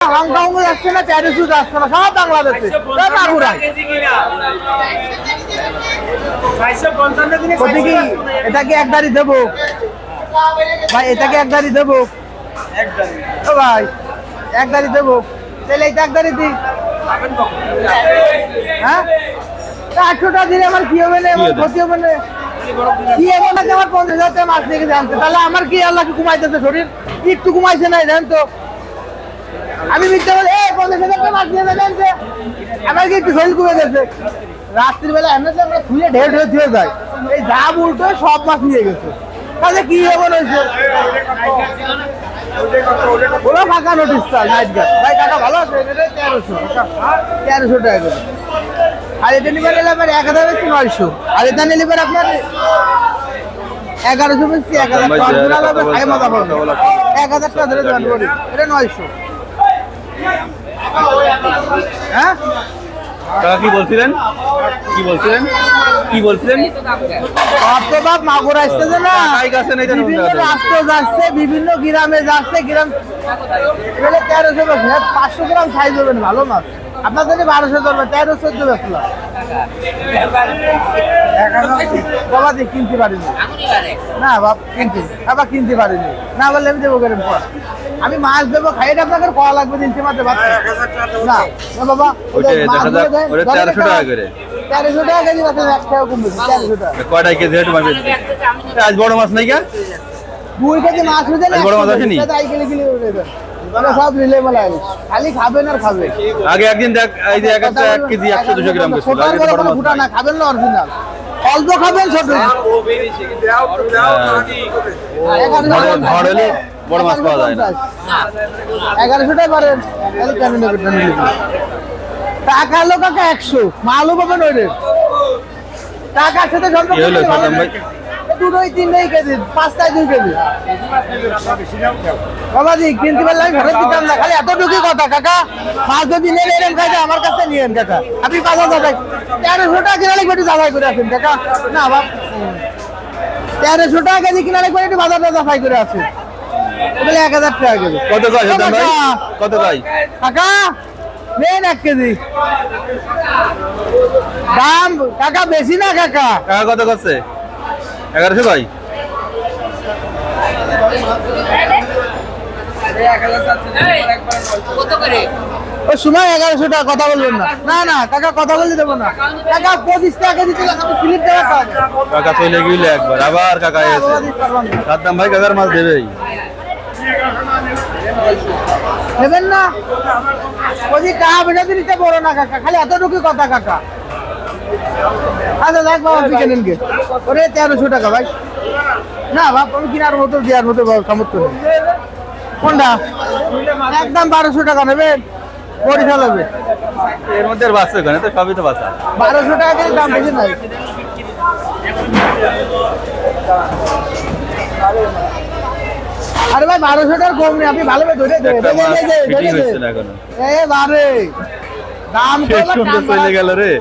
Hong Kong যাচ্ছে না, প্যারিসও যাচ্ছে না, সব বাংলাদেশে মাগুরা। এটা কি এক গাড়ি দেবো ভাই? এটা কি এক গাড়ি দেবো ভাই? এক গাড়ি দেবো তাহলে এটা এক গাড়ি দিই। হ্যাঁ 800 দিলে আমার কি হবে না, ক্ষতি হবে না? কি এমন আছে আমার 50,000 টাকা মাছ নিয়ে জানতে, তাহলে আমার কি আল্লাহকে কমাইতেছে শরীর? একটু কমাইছে না জানেন তো? আমি মিথ্যা বলে 50,000 টাকা মাছ নিয়ে জানতে আমার কি একটু শরীর কমে গেছে? রাত্রির বেলা এমনি আমরা খুলে ঢেউ ঢেউ ধুয়ে যায়, এই ধাপ উল্টো সব মাছ নিয়ে গেছে। তাহলে কি এমন হয়েছে? বলো ফাঁকা নোটিশ চাল নাইট গার্ড ভাই। টাকা ভালো আছে 1300 টাকা করে। আর এটা নিবার এলে আপনার 1000 বেশি 900। আর এটা নিলে পরে আপনার 1100 বেশি 1000 টাকা ধরে দেবেন বলি, এটা 900। হ্যাঁ টাকা কি বলছিলেন? কি বলছিলেন? কি বলছিলেন? বাপ মাগুর আসতেছে না, বিভিন্ন রাষ্ট্র যাচ্ছে, বিভিন্ন গ্রামে যাচ্ছে, গ্রাম 1300 বেশি 500 গ্রাম সাইজ হবেন ভালো মাছ। আপনার জন্য 1200 ধরবে, 13-14 বেশলাম বাবা দিয়ে কিনতে পারিনি না বাপ, কিনতে পারিনি না বললে আমি দেবো কেন? আমি মাছ দেবো খাই, এটা আপনাকে কয়া লাগবে দিনতে মাত্র না বাবা। 1300 টাকা করে, 1300 টাকা কেজি মাছ, 1 টাকা কমবে 1300 টাকা। কয়টা কেজি হেঁটে মাছ? আজ বড় মাছ নাই কে? 2 কেজি মাছ হয়ে যায়, বড় মাছ আসেনি? সব রিলেবল আছে, খালি খাবেন আর খাবে। আগে একদিন দেখ এই যে 1 কেজি 100-200 গ্রাম ছোট বড় ফুটা না, খাবেন না অরিজিনাল, অল্প খাবেন ছোট। হলে বড় মাছ পাওয়া যায় না। 1100 টাকা পারেন কেন নেবেন? টাকা হলো কাকা 100, মালও পাবেন ওই রেট। টাকার সাথে কি হলো সাদ্দাম ভাই? 2-3 কেজি, 5টায় 2 কেজি বাবাজি কিনতে পারলে আমি ফেরত দিতাম না। খালি এতটুকু কথা কাকা, মাছ যদি নেন এরকম খাইতে আমার কাছে নিয়েন কাকা। আপনি 5,000 টাকা 1300 টাকা কিনা লাগবে, একটু যাচাই করে আসেন কাকা। না বাপ 1300 টাকা কেজি কিনা লাগবে, একটু বাজারটা যাচাই করে আসেন। তাহলে 1000 টাকা কেজি। কত কয় সাদ্দাম ভাই? কত কয় কাকা? নেন 1 কেজি দাম কাকা, বেশি না কাকা। টাকা কত করছে? 1100 কয়? ওই সময় 1100 টাকা কথা বলবেন না। না না কাকা কথা বলতে দেবো না কাকা, 25 টাকা কেজি ছিল, স্লিপ দেওয়া কাকা চলে গেলে একবার, আবার কাকা এসে সাদ্দাম ভাই কাকার মাছ দেবেই। নেবেন না ওই টাকা বেটা দিতে বড় না কাকা, খালি এতটুকু কথা কাকা। আচ্ছা দেখ বাবা বিকে নেন গে, ওরে 1300 টাকা ভাই। না বাপ আমি কিনার মতো দেওয়ার মতো সামর্থ্য নেই। কোনটা? একদম 1200 টাকা নেবেন, বরিশাল হবে। এর মধ্যে আর বাঁচছে ওখানে তো, সবই তো বাঁচা। 1200 টাকা করে দাম বেশি নাই। আরে ভাই 1200 টাকার কম নেই, আপনি ভালো ধরে দাম চলে গেল রে।